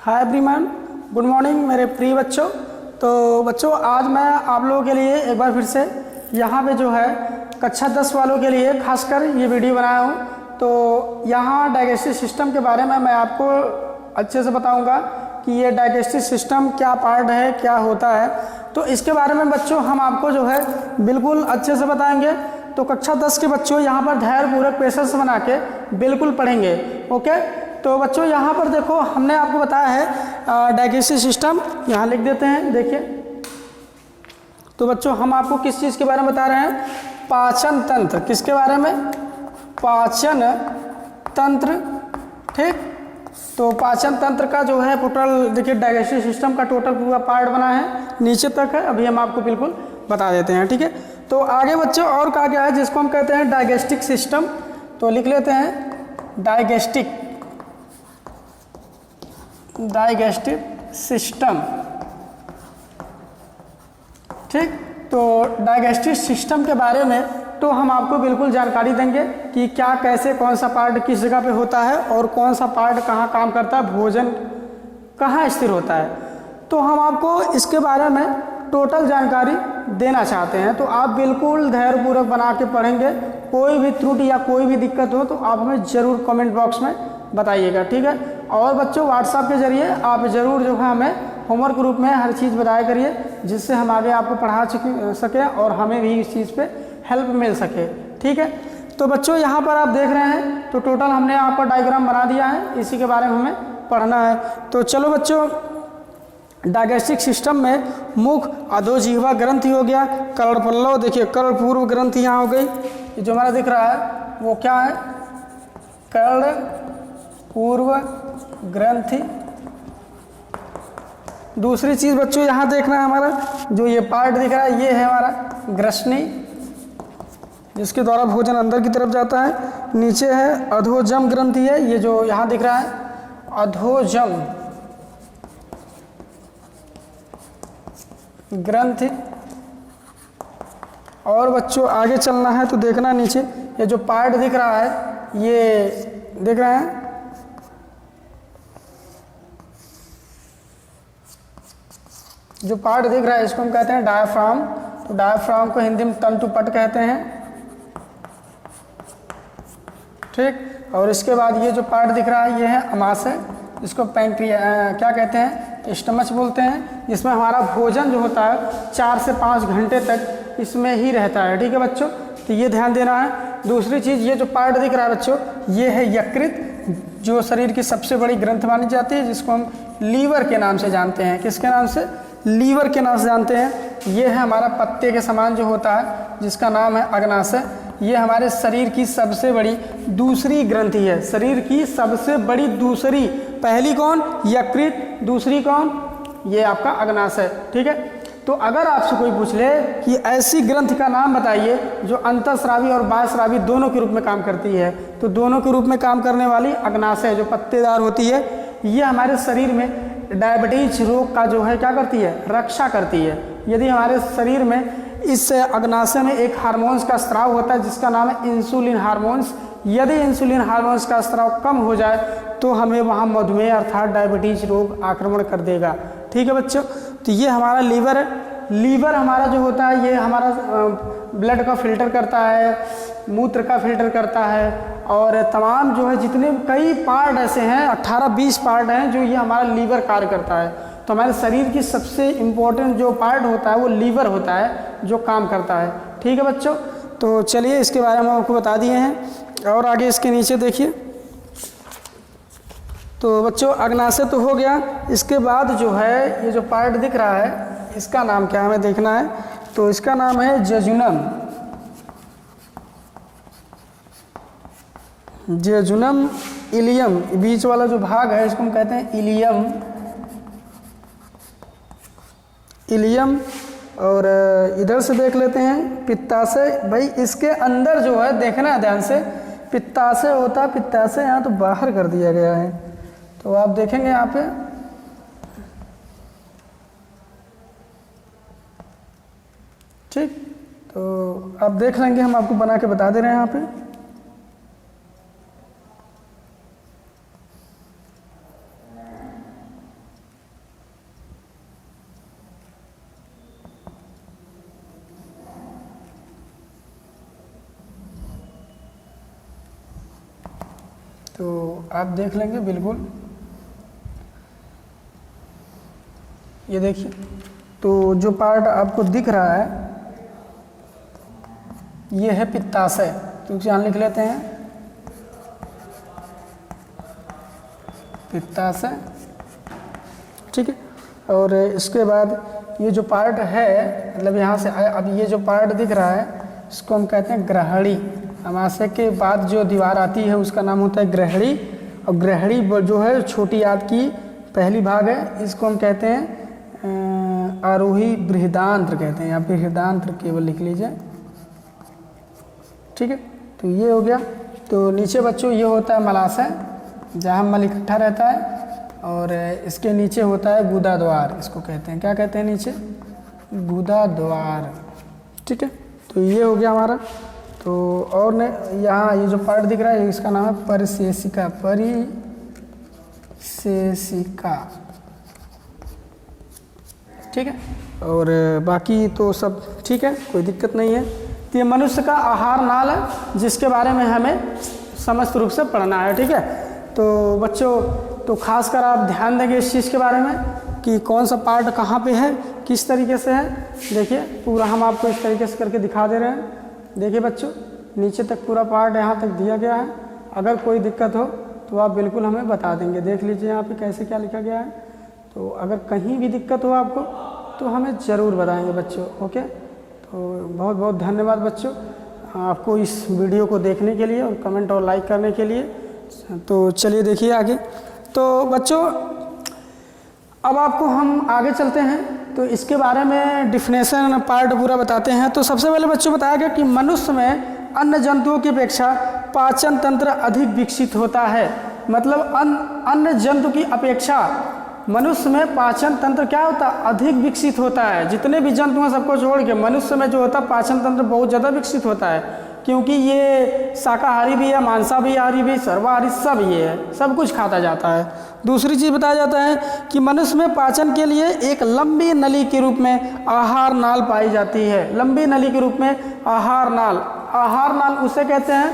Hi everyone, good morning मेरे प्रिय बच्चों। तो बच्चों आज मैं आप लोगों के लिए एक बार फिर से यहाँ पे जो है कक्षा 10 वालों के लिए खासकर ये वीडियो बनाया हूँ। तो यहाँ डाइजेस्टिव सिस्टम के बारे में मैं आपको अच्छे से बताऊँगा कि ये डाइजेस्टिव सिस्टम क्या पार्ट है, क्या होता है। तो इसके बारे में बच्चों हम आपको जो है बिल्कुल अच्छे से बताएंगे। तो कक्षा 10 के बच्चों यहाँ पर धैर्यपूर्वक पेशेंस बना के बिल्कुल पढ़ेंगे। ओके, तो बच्चों यहाँ पर देखो हमने आपको बताया है डाइजेस्टिव सिस्टम, यहाँ लिख देते हैं। देखिए तो बच्चों हम आपको किस चीज़ के बारे में बता रहे हैं? पाचन तंत्र। किसके बारे में? पाचन तंत्र। ठीक, तो पाचन तंत्र का जो है टोटल देखिए डाइजेस्टिव सिस्टम का टोटल पूरा पार्ट बना है, नीचे तक है। अभी हम आपको बिल्कुल बता देते हैं। ठीक है, तो आगे बच्चों और कहा गया है जिसको हम कहते हैं डाइजेस्टिक सिस्टम। तो लिख लेते हैं डाइजेस्टिक सिस्टम। ठीक, तो डाइजेस्टिव सिस्टम के बारे में तो हम आपको बिल्कुल जानकारी देंगे कि क्या, कैसे, कौन सा पार्ट किस जगह पे होता है और कौन सा पार्ट कहाँ काम करता है, भोजन कहाँ स्थिर होता है। तो हम आपको इसके बारे में टोटल जानकारी देना चाहते हैं। तो आप बिल्कुल धैर्यपूर्वक बना के पढ़ेंगे। कोई भी त्रुटि या कोई भी दिक्कत हो तो आप हमें ज़रूर कमेंट बॉक्स में बताइएगा। ठीक है, और बच्चों व्हाट्सएप के ज़रिए आप ज़रूर जो है हमें होमवर्क रूप में हर चीज़ बताया करिए, जिससे हम आगे आपको पढ़ा सकें और हमें भी इस चीज़ पे हेल्प मिल सके। ठीक है, तो बच्चों यहाँ पर आप देख रहे हैं तो टोटल हमने आपका डायग्राम बना दिया है, इसी के बारे में हमें पढ़ना है। तो चलो बच्चों, डाइजेस्टिक सिस्टम में मुख अधोजिह्वा ग्रंथि हो गया, कर्णपल्लव देखिए कर्णपूर्व ग्रंथि यहाँ हो गई। ये जो हमारा दिख रहा है वो क्या है? कर्णपूर्व ग्रंथि। दूसरी चीज़ बच्चों यहाँ देखना है, हमारा जो ये पार्ट दिख रहा है ये है हमारा ग्रसनी, जिसके द्वारा भोजन अंदर की तरफ जाता है। नीचे है अधोजम ग्रंथि है, ये जो यहाँ दिख रहा है अधोजम ग्रंथि। और बच्चों आगे चलना है तो देखना नीचे ये जो पार्ट दिख रहा है, ये देख रहे हैं जो पार्ट दिख रहा है इसको हम कहते हैं डायाफ्राम। तो डायाफ्राम को हिंदी में तंतुपट कहते हैं। ठीक, और इसके बाद ये जो पार्ट दिख रहा है ये है अमाशय, इसको पैंक्रिया क्या कहते हैं? स्टमच बोलते हैं, जिसमें हमारा भोजन जो होता है 4 से 5 घंटे तक इसमें ही रहता है। ठीक है बच्चों, तो ये ध्यान देना है। दूसरी चीज़ ये जो पार्ट दिख रहा है बच्चों ये है यकृत, जो शरीर की सबसे बड़ी ग्रंथ मानी जाती है, जिसको हम लीवर के नाम से जानते हैं। किसके नाम से? लीवर के नाम से जानते हैं। ये है हमारा पत्ते के समान जो होता है, जिसका नाम है अग्नाशय। ये हमारे शरीर की सबसे बड़ी दूसरी ग्रंथि है। शरीर की सबसे बड़ी दूसरी, पहली कौन? यकृत, दूसरी कौन? ये आपका अग्नाशय। ठीक है, तो अगर आपसे कोई पूछ ले कि ऐसी ग्रंथि का नाम बताइए जो अंतःस्रावी और बाह्यस्रावी दोनों के रूप में काम करती है, तो दोनों के रूप में काम करने वाली अग्नाशय जो पत्तेदार होती है, ये हमारे शरीर में डायबिटीज रोग का जो है क्या करती है? रक्षा करती है। यदि हमारे शरीर में इस अग्नाशय में एक हार्मोन्स का स्राव होता है जिसका नाम है इंसुलिन हार्मोन्स। यदि इंसुलिन हार्मोन्स का स्राव कम हो जाए तो हमें वहाँ मधुमेह अर्थात डायबिटीज रोग आक्रमण कर देगा। ठीक है बच्चों, तो ये हमारा लीवर है। लीवर हमारा जो होता है ये हमारा ब्लड का फिल्टर करता है, मूत्र का फिल्टर करता है, और तमाम जो है जितने कई पार्ट ऐसे हैं 18-20 पार्ट हैं जो ये हमारा लीवर कार्य करता है। तो हमारे शरीर की सबसे इम्पोर्टेंट जो पार्ट होता है वो लीवर होता है, जो काम करता है। ठीक है बच्चों, तो चलिए इसके बारे में आपको बता दिए हैं। और आगे इसके नीचे देखिए, तो बच्चों अग्नाशय तो हो गया। इसके बाद जो है ये जो पार्ट दिख रहा है इसका नाम क्या हमें देखना है, तो इसका नाम है जेजुनम। जेजुनम इलियम, बीच वाला जो भाग है इसको हम कहते हैं इलियम। इलियम, और इधर से देख लेते हैं पित्ताशय। भाई इसके अंदर जो है देखना है ध्यान से, पित्ताशय होता है। पित्ताशय यहाँ तो बाहर कर दिया गया है, तो आप देखेंगे यहाँ पे ठीक, तो आप देख लेंगे, हम आपको बना के बता दे रहे हैं यहाँ पे। तो आप देख लेंगे बिल्कुल। ये देखिए, तो जो पार्ट आपको दिख रहा है ये है पित्ताशय, तो यहाँ लिख लेते हैं पित्ताशय, ठीक है। और इसके बाद ये जो पार्ट है, मतलब यहाँ से अब ये जो पार्ट दिख रहा है इसको हम कहते हैं ग्रहणी। अमाशय के बाद जो दीवार आती है उसका नाम होता है ग्रहणी, और ग्रहणी जो है छोटी आंत की पहली भाग है, इसको हम कहते हैं आरोही बृहदांत्र कहते हैं, यहाँ पे बृहदांत्र केवल लिख लीजिए, ठीक है। तो ये हो गया। तो नीचे बच्चों ये होता है मलाशय, जहाँ मल इकट्ठा रहता है, और इसके नीचे होता है गुदा द्वार, इसको कहते हैं, क्या कहते हैं नीचे, गुदा द्वार, ठीक है। तो ये हो गया हमारा। तो और ने यहाँ ये जो पार्ट दिख रहा है इसका नाम है परिशेषिका, परिशेषिका, ठीक है। और बाकी तो सब ठीक है, कोई दिक्कत नहीं है। तो ये मनुष्य का आहार नाल है जिसके बारे में हमें समस्त रूप से पढ़ना है, ठीक है। तो बच्चों, तो खासकर आप ध्यान देंगे इस चीज़ के बारे में कि कौन सा पार्ट कहाँ पे है, किस तरीके से है। देखिए पूरा हम आपको इस तरीके से करके दिखा दे रहे हैं। देखिए बच्चों, नीचे तक पूरा पार्ट यहाँ तक दिया गया है। अगर कोई दिक्कत हो तो आप बिल्कुल हमें बता देंगे। देख लीजिए यहाँ पे कैसे क्या लिखा गया है। तो अगर कहीं भी दिक्कत हो आपको तो हमें ज़रूर बताएंगे बच्चों, ओके। तो बहुत बहुत धन्यवाद बच्चों आपको इस वीडियो को देखने के लिए और कमेंट और लाइक करने के लिए। तो चलिए देखिए आगे। तो बच्चों अब आपको हम आगे चलते हैं, तो इसके बारे में डिफिनेशन पार्ट पूरा बताते हैं। तो सबसे पहले बच्चों बताया गया कि मनुष्य में अन्य जंतुओं की अपेक्षा पाचन तंत्र अधिक विकसित होता है। मतलब अन्य जंतु की अपेक्षा मनुष्य में पाचन तंत्र क्या होता है, अधिक विकसित होता है। जितने भी जंतु हैं सबको छोड़ के मनुष्य में जो होता है पाचन तंत्र बहुत ज़्यादा विकसित होता है, क्योंकि ये शाकाहारी भी है, मांसाहारी भी, सर्वाहारी सब ये है, सब कुछ खाता जाता है। दूसरी चीज़ बताया जाता है कि मनुष्य में पाचन के लिए एक लंबी नली के रूप में आहार नाल पाई जाती है। लंबी नली के रूप में आहार नाल, आहार नाल उसे कहते हैं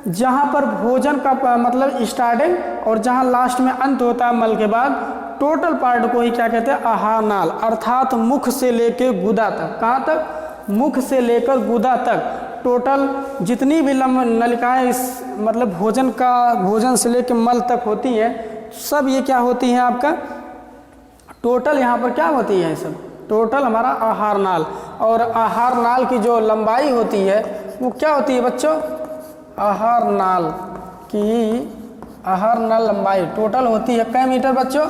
जहाँ पर भोजन का मतलब स्टार्टिंग और जहाँ लास्ट में अंत होता है मल के बाद, टोटल पार्ट को ही क्या कहते हैं, आहार नाल। अर्थात मुख से लेकर गुदा तक, कहाँ तक, मुख से लेकर गुदा तक टोटल जितनी भी नलिकाएं इस मतलब भोजन से लेकर मल तक होती हैं, सब ये क्या होती हैं आपका, टोटल यहाँ पर क्या होती है, सब टोटल हमारा आहार नाल। और आहार नाल की जो लंबाई होती है वो क्या होती है बच्चों, आहार नाल लंबाई टोटल होती है कै मीटर बच्चों,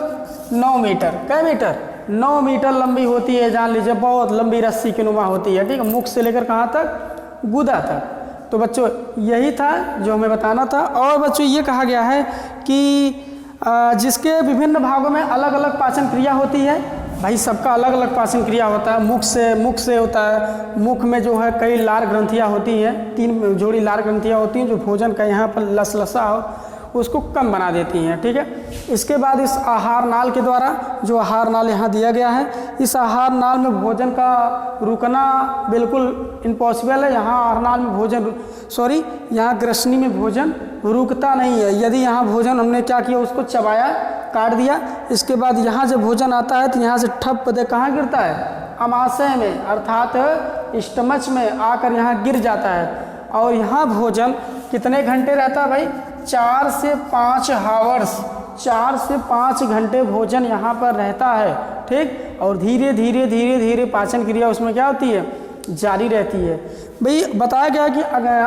9 मीटर। कै मीटर, 9 मीटर लंबी होती है। जान लीजिए बहुत लंबी रस्सी की नुमा होती है, ठीक है, मुख से लेकर कहाँ तक, गुदा तक। तो बच्चों यही था जो हमें बताना था। और बच्चों ये कहा गया है कि जिसके विभिन्न भागों में अलग अलग पाचन क्रिया होती है। भाई सबका अलग अलग पाचन क्रिया होता है। मुख से होता है, मुख में जो है कई लार ग्रंथियाँ होती हैं, 3 जोड़ी लार ग्रंथियाँ होती हैं जो भोजन का यहाँ पर लसलसा हो उसको कम बना देती हैं, ठीक है। इसके बाद इस आहार नाल के द्वारा, जो आहार नाल यहाँ दिया गया है, इस आहार नाल में भोजन का रुकना बिल्कुल इम्पॉसिबल है। यहाँ आहार नाल में यहाँ ग्रसनी में भोजन रुकता नहीं है। यदि यहाँ भोजन हमने क्या किया, उसको चबाया, काट दिया, इसके बाद यहाँ जब भोजन आता है तो यहाँ से ठप दे कहाँ गिरता है, अमाशय में, अर्थात स्टमच में आकर यहाँ गिर जाता है। और यहाँ भोजन कितने घंटे रहता है भाई, 4 से 5 आवर्स, 4 से 5 घंटे भोजन यहाँ पर रहता है, ठीक। और धीरे धीरे पाचन क्रिया उसमें क्या होती है, जारी रहती है। भाई बताया गया कि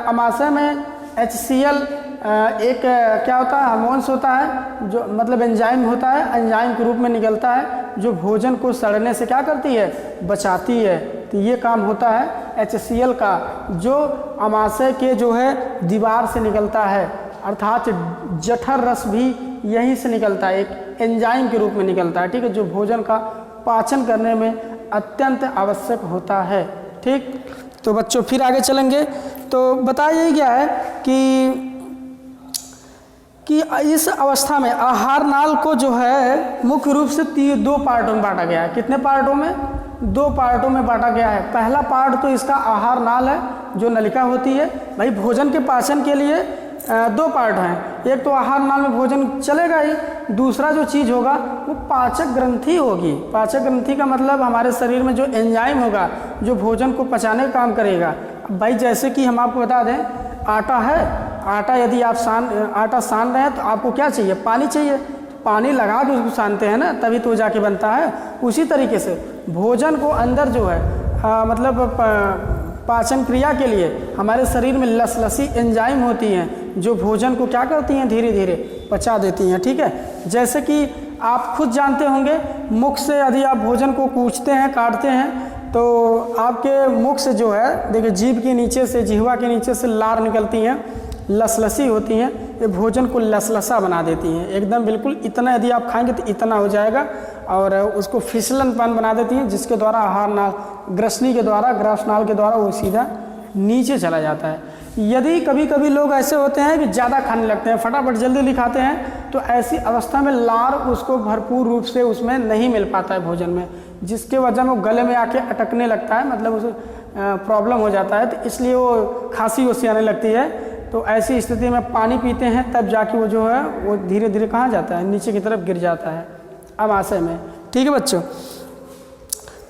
अमाशय में HCl एक क्या होता है, हार्मोन्स होता है, जो मतलब एंजाइम होता है, एंजाइम के रूप में निकलता है जो भोजन को सड़ने से क्या करती है, बचाती है। तो ये काम होता है HCl का, जो अमाशय के जो है दीवार से निकलता है, अर्थात जठर रस भी यहीं से निकलता है, एक एंजाइम के रूप में निकलता है, ठीक है, जो भोजन का पाचन करने में अत्यंत आवश्यक होता है, ठीक। तो बच्चों फिर आगे चलेंगे। तो बताया यही गया है कि इस अवस्था में आहार नाल को जो है मुख्य रूप से 2 पार्टों में बांटा गया है। कितने पार्टों में, 2 पार्टों में बांटा गया है। पहला पार्ट तो इसका आहार नाल है, जो नलिका होती है। भाई भोजन के पाचन के लिए दो पार्ट हैं, एक तो आहार नाल में भोजन चलेगा ही, दूसरा जो चीज़ होगा वो पाचक ग्रंथि होगी। पाचक ग्रंथि का मतलब हमारे शरीर में जो एंजाइम होगा जो भोजन को पचाने का काम करेगा। भाई जैसे कि हम आपको बता दें, आटा है, आटा यदि आप आटा सान रहे हैं तो आपको क्या चाहिए, पानी चाहिए, पानी लगा के उसको सानते हैं ना, तभी तो जाके बनता है। उसी तरीके से भोजन को अंदर जो है मतलब पाचन क्रिया के लिए हमारे शरीर में लसलसी एंजाइम होती हैं जो भोजन को क्या करती हैं, धीरे धीरे पचा देती हैं। ठीक है, जैसे कि आप खुद जानते होंगे, मुख से यदि आप भोजन को कूचते हैं, काटते हैं, तो आपके मुख से जो है, देखिए जीभ के नीचे से, जिह्वा के नीचे से लार निकलती हैं, लसलसी होती हैं, ये भोजन को लसलसा बना देती हैं एकदम बिल्कुल। इतना यदि आप खाएंगे तो इतना हो जाएगा, और उसको फिसलनपन बना देती हैं, जिसके द्वारा आहार नाल, ग्रसनी के द्वारा, ग्रसनाल के द्वारा वो सीधा नीचे चला जाता है। यदि कभी कभी लोग ऐसे होते हैं कि ज़्यादा खाने लगते हैं, फटाफट जल्दी खाते हैं, तो ऐसी अवस्था में लार उसको भरपूर रूप से उसमें नहीं मिल पाता है भोजन में, जिसके वजह में वो गले में आके अटकने लगता है, मतलब उसे प्रॉब्लम हो जाता है, तो इसलिए वो खांसी वसी आने लगती है। तो ऐसी स्थिति में पानी पीते हैं, तब जाके वो जो है वो धीरे धीरे कहाँ जाता है, नीचे की तरफ गिर जाता है आमाशय में। ठीक है बच्चों,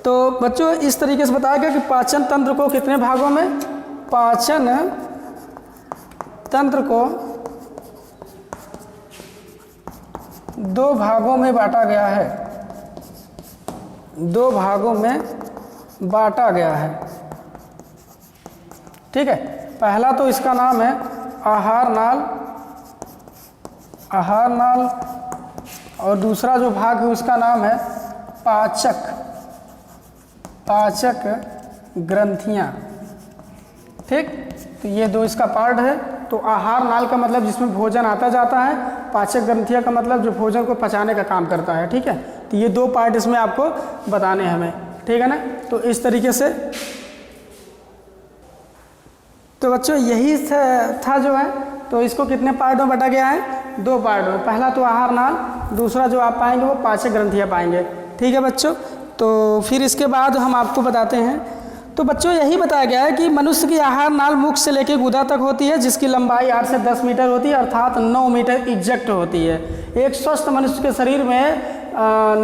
तो बच्चों इस तरीके से बताया गया कि पाचन तंत्र को कितने भागों में, पाचन तंत्र को 2 भागों में बांटा गया है, 2 भागों में बांटा गया है। ठीक है, पहला तो इसका नाम है आहार नाल, आहार नाल, और दूसरा जो भाग है उसका नाम है पाचक, पाचक ग्रंथियां। ठीक, तो ये 2 इसका पार्ट है। तो आहार नाल का मतलब जिसमें भोजन आता जाता है, पाचक ग्रंथियां का मतलब जो भोजन को पचाने का काम करता है। ठीक है, तो ये 2 पार्ट इसमें आपको बताने हैं हमें, ठीक है ना। तो इस तरीके से, तो बच्चों यही था जो है, तो इसको कितने पार्ट में बांटा गया है, 2 पार्ट में। पहला तो आहार नाल, दूसरा जो आप पाएंगे वो पाचक ग्रंथियां पाएंगे। ठीक है बच्चों, तो फिर इसके बाद हम आपको बताते हैं। तो बच्चों यही बताया गया है कि मनुष्य की आहार नाल मुख से लेकर गुदा तक होती है, जिसकी लंबाई 8 से 10 मीटर होती है, अर्थात 9 मीटर एग्जैक्ट होती है। एक स्वस्थ मनुष्य के शरीर में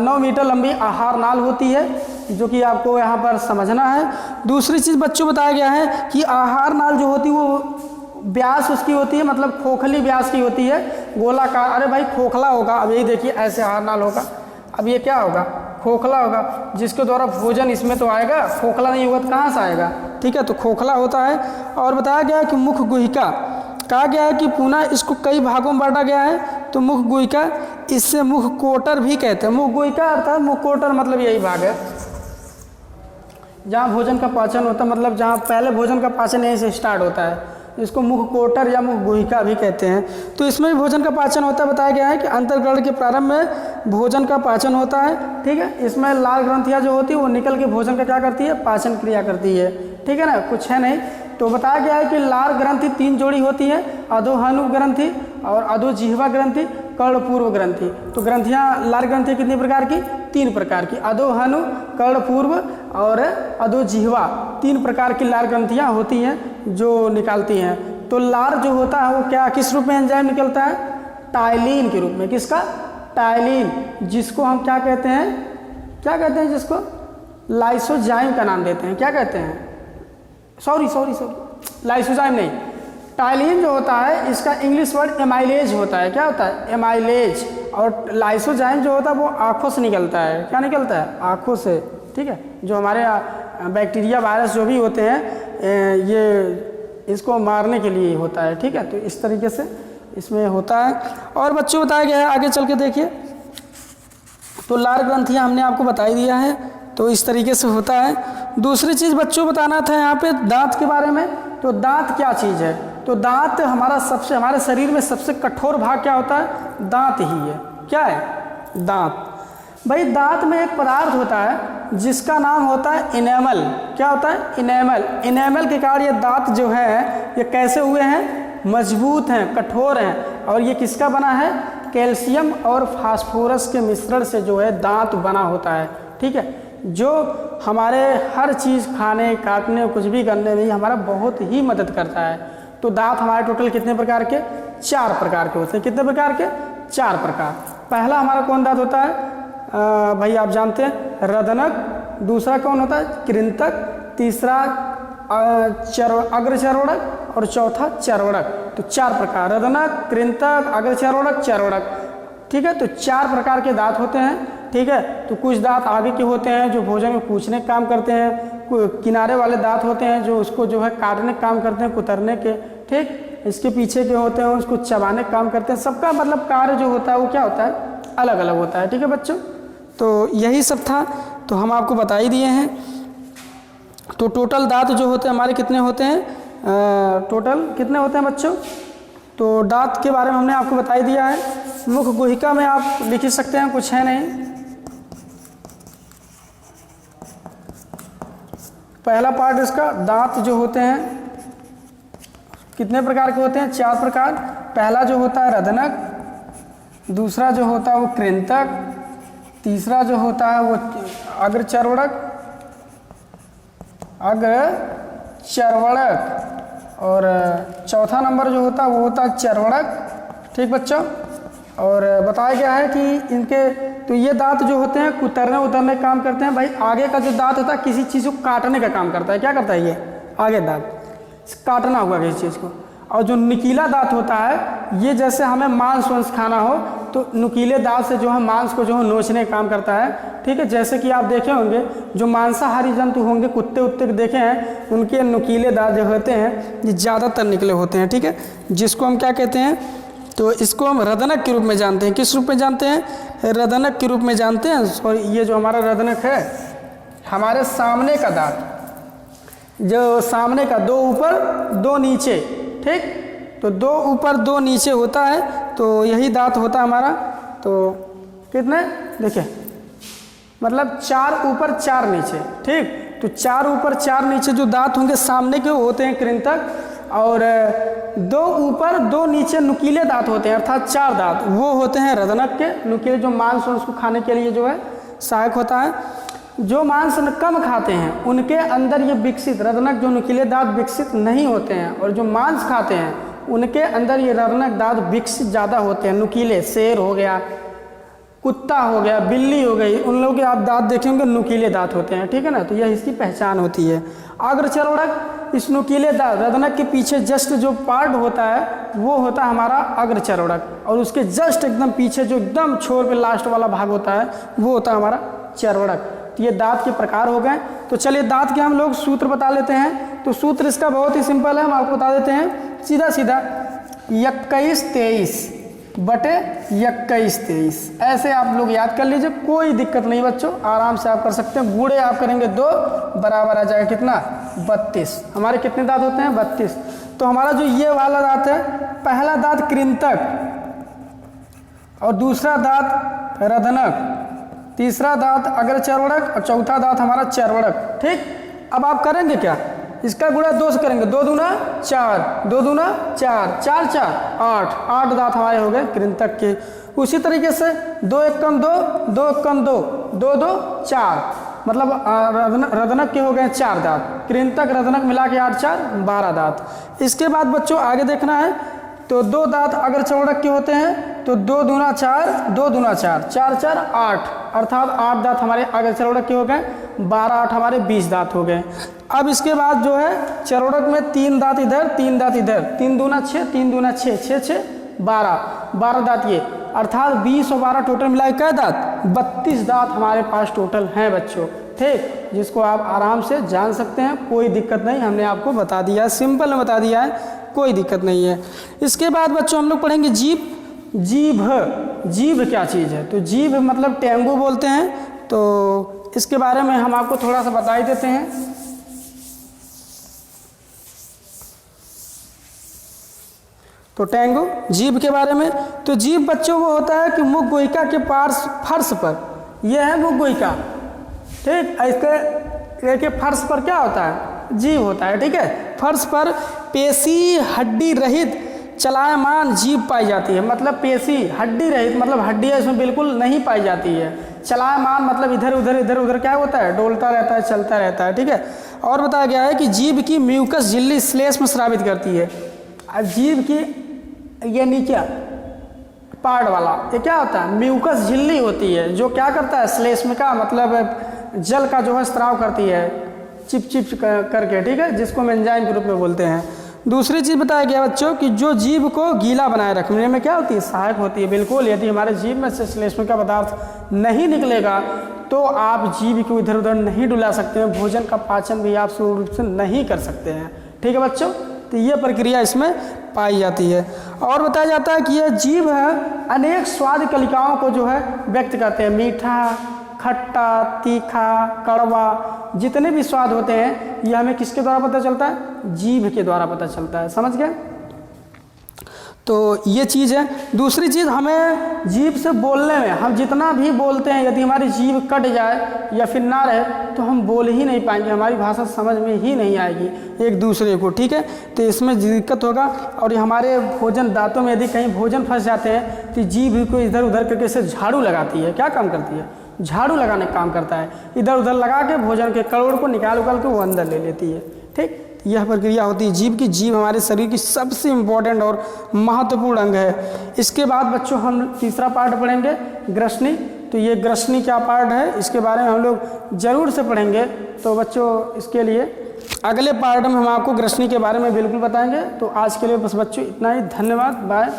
9 मीटर लंबी आहार नाल होती है, जो कि आपको यहाँ पर समझना है। दूसरी चीज़ बच्चों बताया गया है कि आहार नाल जो होती है वो व्यास उसकी होती है, मतलब खोखली व्यास की होती है, गोलाकार। अरे भाई खोखला होगा, अब यही देखिए ऐसे आहार नाल होगा, अब ये क्या होगा, खोखला होगा, जिसके द्वारा भोजन इसमें तो आएगा, खोखला नहीं होगा तो कहाँ से आएगा। ठीक है, तो खोखला होता है। और बताया गया है कि मुख गुहिका, कहा गया है कि पुनः इसको कई भागों में बांटा गया है। तो मुख गुहिका, इससे मुख कोटर भी कहते हैं। मुख गुहिका अर्थात मुख कोटर मतलब यही भाग है जहाँ भोजन का पाचन होता है, मतलब जहाँ पहले भोजन का पाचन यहीं से स्टार्ट होता है, इसको मुख कोटर या मुख गुहिका भी कहते हैं। तो इसमें भी भोजन का पाचन होता है। बताया गया है कि अंतर्गढ़ के प्रारंभ में भोजन का पाचन होता है। ठीक है, इसमें लाल ग्रंथियाँ जो होती है वो निकल के भोजन का क्या करती है, पाचन क्रिया करती है। ठीक है ना, कुछ है नहीं। तो बताया गया है कि लाल ग्रंथि 3 जोड़ी होती है, अधोहनु ग्रंथि और अधोजिह्वा ग्रंथि, कर्णपूर्व ग्रंथि। तो ग्रंथियाँ, लाल ग्रंथि कितनी प्रकार की, 3 प्रकार की, अधोहनु, कर्णपूर्व और अधोजिह्वा, 3 प्रकार की लाल ग्रंथियाँ होती हैं जो निकालती हैं। तो लार जो होता है वो क्या, किस रूप में एंजाइम निकलता है, टाइलिन के रूप में। किसका, टाइलिन, जिसको हम क्या कहते हैं, क्या कहते हैं, जिसको लाइसोजाइम का नाम देते हैं। क्या कहते हैं, सॉरी लाइसोजाइम नहीं, टाइलिन जो होता है इसका इंग्लिश वर्ड एमाइलेज होता है। क्या होता है, एमाइलेज। और लाइसोजाइम जो होता है वो आँखों से निकलता है। क्या निकलता है, आँखों से। ठीक है, जो हमारे बैक्टीरिया वायरस जो भी होते हैं ये इसको मारने के लिए होता है। ठीक है, तो इस तरीके से इसमें होता है। और बच्चों बताया गया है, आगे चल के देखिए, तो लार ग्रंथियाँ हमने आपको बता ही दिया है, तो इस तरीके से होता है। दूसरी चीज़ बच्चों बताना था यहाँ पे दांत के बारे में। तो दांत क्या चीज़ है, तो दांत हमारे शरीर में सबसे कठोर भाग क्या होता है, दांत ही है। क्या है, दांत। भाई दांत में एक पदार्थ होता है जिसका नाम होता है इनेमल। क्या होता है, इनेमल। इनेमल के कारण ये दांत जो है ये कैसे हुए हैं, मजबूत हैं, कठोर हैं। और ये किसका बना है, कैल्शियम और फास्फोरस के मिश्रण से जो है दांत बना होता है। ठीक है, जो हमारे हर चीज़ खाने, काटने, कुछ भी करने में हमारा बहुत ही मदद करता है। तो दांत हमारे टोटल कितने प्रकार के, 4 प्रकार के होते हैं। कितने प्रकार के? 4 प्रकार। पहला हमारा कौन दांत होता है? भाई आप जानते हैं रदनक। दूसरा कौन होता है? कृंतक। तीसरा अग्रचर्वणक और चौथा चर्वणक। तो 4 प्रकार, रदनक, कृंतक, अग्रचर्वणक, चर्वणक। ठीक है, तो 4 प्रकार के दांत होते हैं। ठीक है, तो कुछ दांत आगे के होते हैं जो भोजन में कूचने का काम करते हैं, किनारे वाले दांत होते हैं जो उसको जो है काटने का काम करते हैं, कुतरने के। ठीक, इसके पीछे के होते हैं उसको चबाने का काम करते हैं। सबका मतलब कार्य जो होता है वो क्या होता है? अलग अलग होता है। ठीक है बच्चों, तो यही सब था, तो हम आपको बता ही दिए हैं। तो टोटल दांत जो होते हैं हमारे कितने होते हैं? टोटल कितने होते हैं बच्चों? तो दांत के बारे में हमने आपको बता ही दिया है। मुख गुहिका में आप लिख ही सकते हैं, कुछ है नहीं। पहला पार्ट इसका, दांत जो होते हैं कितने प्रकार के होते हैं? 4 प्रकार। पहला जो होता है रदनक, दूसरा जो होता है वो कृंतक, तीसरा जो होता है वो अग्रचर्वणक, और चौथा नंबर जो होता है वो होता है चर्वणक। ठीक बच्चों, और बताया गया है कि इनके तो ये दांत जो होते हैं कुतरने उतरने का काम करते हैं। भाई आगे का जो दांत होता है किसी चीज़ को काटने का काम करता है। क्या करता है? ये आगे दांत काटना होगा किसी चीज़ को। और जो नुकीला दांत होता है ये जैसे हमें मांस वांस खाना हो तो नुकीले दांत से जो है मांस को जो है नोचने का काम करता है। ठीक है, जैसे कि आप देखे होंगे जो मांसाहारी जंतु होंगे, कुत्ते उत्ते देखे हैं, उनके नुकीले दांत जो होते हैं ये ज़्यादातर निकले होते हैं। ठीक है, जिसको हम क्या कहते हैं? तो इसको हम रदनक के रूप में जानते हैं। किस रूप में जानते हैं? रदनक के रूप में जानते हैं। और ये जो हमारा रदनक है, हमारे सामने का दांत, जो सामने का 2 ऊपर 2 नीचे। ठीक, तो 2 ऊपर 2 नीचे होता है, तो यही दांत होता है हमारा। तो कितने देखिए, मतलब 4 ऊपर 4 नीचे। ठीक, तो 4 ऊपर 4 नीचे जो दांत होंगे सामने के होते हैं कृंतक, और 2 ऊपर 2 नीचे नुकीले दांत होते हैं, अर्थात 4 दांत, वो होते हैं रदनक के। नुकीले जो मांस उसको खाने के लिए जो है सहायक होता है। जो मांस कम खाते हैं उनके अंदर ये विकसित रदनक जो नुकीले दांत विकसित नहीं होते हैं, और जो मांस खाते हैं उनके अंदर ये रदनक दांत विकसित ज़्यादा होते हैं। नुकीले, शेर हो गया, कुत्ता हो गया, बिल्ली हो गई, उन लोगों के आप दांत देखेंगे नुकीले दांत होते हैं। ठीक है ना, तो यह इसकी पहचान होती है। अग्रचर्वणक, इस नुकीले दांत रदनक के पीछे जस्ट जो पार्ट होता है वो होता है हमारा अग्रचर्वणक, और उसके जस्ट एकदम पीछे जो एकदम छोर पे लास्ट वाला भाग होता है वो होता है हमारा चर्वणक। तो ये दांत के प्रकार हो गए। तो चलिए दांत के हम लोग सूत्र बता लेते हैं। तो सूत्र इसका बहुत ही सिंपल है, हम आपको बता देते हैं सीधा सीधा। 21-23 बटे 21-23 ऐसे आप लोग याद कर लीजिए, कोई दिक्कत नहीं बच्चों, आराम से आप कर सकते हैं। गुणे आप करेंगे 2 बराबर आ जाएगा कितना? 32। हमारे कितने दांत होते हैं? 32। तो हमारा जो ये वाला दांत है, पहला दांत कृंतक, और दूसरा दांत रदनक, तीसरा दांत अग्रचर्वणक, और चौथा दांत हमारा चर्वणक। ठीक, अब आप करेंगे क्या? इसका गुणा 2 से करेंगे। 2 दूना 4, 2 दूना 4, 4 4 8, 8 दांत हमारे हो गए कृंतक के। उसी तरीके से 2 1 कम 2, 2 1 कम 2, 2 2 4, मतलब रदनक के हो गए 4 दांत, कृंतक रदनक मिला के 8 4 12 दांत। इसके बाद बच्चों आगे देखना है, तो 2 दांत अग्रचर्वणक के होते हैं, तो 2 दूना 4, 2 दूना 4, 4 4 8, अर्थात 8 दांत हमारे अग्रचर्वणक के हो गए, 12 8 हमारे 20 दांत हो गए। अब इसके बाद जो है चर्वणक में 3 दांत इधर 3 दांत इधर, 3 दूना 6, 3 दूना 6, 6 6 12 दांत ये, अर्थात 20 और 12 टोटल मिला के क्या दांत? 32 दांत हमारे पास टोटल हैं बच्चों। ठीक, जिसको आप आराम से जान सकते हैं, कोई दिक्कत नहीं, हमने आपको बता दिया, सिंपल में बता दिया है, कोई दिक्कत नहीं है। इसके बाद बच्चों हम लोग पढ़ेंगे जीभ। जीभ क्या चीज़ है? तो जीभ मतलब टेंगू बोलते हैं। तो इसके बारे में हम आपको थोड़ा सा बता ही देते हैं। तो टेंगू जीभ के बारे में, तो जीभ बच्चों वो होता है कि मुख गुहिका के पार्श्व फर्श पर, यह है मुख गुहिका। ठीक, इसके फर्श पर क्या होता है? जीभ होता है। ठीक है, फर्श पर पेशी हड्डी रहित चलायमान जीभ पाई जाती है। मतलब पेशी हड्डी रहित मतलब हड्डियाँ इसमें बिल्कुल नहीं पाई जाती है। चलायमान मतलब इधर उधर क्या होता है? डोलता रहता है, चलता रहता है। ठीक है, और बताया गया है कि जीभ की म्यूकस झिल्ली श्लेष्म स्रावित करती है। जीभ की ये नीचे पार्ट वाला ये क्या होता है, म्यूकस झिल्ली होती है जो क्या करता है, श्लेष्मिका मतलब जल का जो है स्राव करती है चिप चिप करके, ठीक है, जिसको हम एंजाइम के रूप में बोलते हैं। दूसरी चीज़ बताया गया बच्चों कि जो जीभ को गीला बनाए रखने में क्या होती है, सहायक होती है। बिल्कुल, यदि हमारे जीभ में से श्लेष्मिका पदार्थ नहीं निकलेगा तो आप जीभ को इधर उधर नहीं डुला सकते हैं, भोजन का पाचन भी आप पूर्ण रूप से नहीं कर सकते हैं। ठीक है बच्चों, तो ये प्रक्रिया इसमें पाई जाती है। और बताया जाता है कि यह जीभ है अनेक स्वाद कलिकाओं को जो है व्यक्त करते हैं, मीठा, खट्टा, तीखा, कड़वा, जितने भी स्वाद होते हैं ये हमें किसके द्वारा पता चलता है, जीभ के द्वारा पता चलता है। समझ गए? तो ये चीज़ है। दूसरी चीज़, हमें जीभ से बोलने में, हम जितना भी बोलते हैं यदि हमारी जीभ कट जाए या फिर ना रहे तो हम बोल ही नहीं पाएंगे, हमारी भाषा समझ में ही नहीं आएगी एक दूसरे को। ठीक है, तो इसमें दिक्कत होगा। और ये हमारे भोजन दांतों में यदि कहीं भोजन फंस जाते हैं तो जीभ को इधर उधर करके से झाड़ू लगाती है। क्या काम करती है? झाड़ू लगाने का काम करता है, इधर उधर लगा के भोजन के कड़ोड़ को निकाल के वो अंदर ले लेती है। ठीक, यह प्रक्रिया होती है जीभ की। जीभ हमारे शरीर की सबसे इम्पोर्टेंट और महत्वपूर्ण अंग है। इसके बाद बच्चों हम तीसरा पार्ट पढ़ेंगे, ग्रसनी। तो ये ग्रसनी क्या पार्ट है इसके बारे में हम लोग ज़रूर से पढ़ेंगे। तो बच्चों इसके लिए अगले पार्ट में हम आपको ग्रसनी के बारे में बिल्कुल बताएंगे। तो आज के लिए बस बच्चों इतना ही। धन्यवाद, बाय।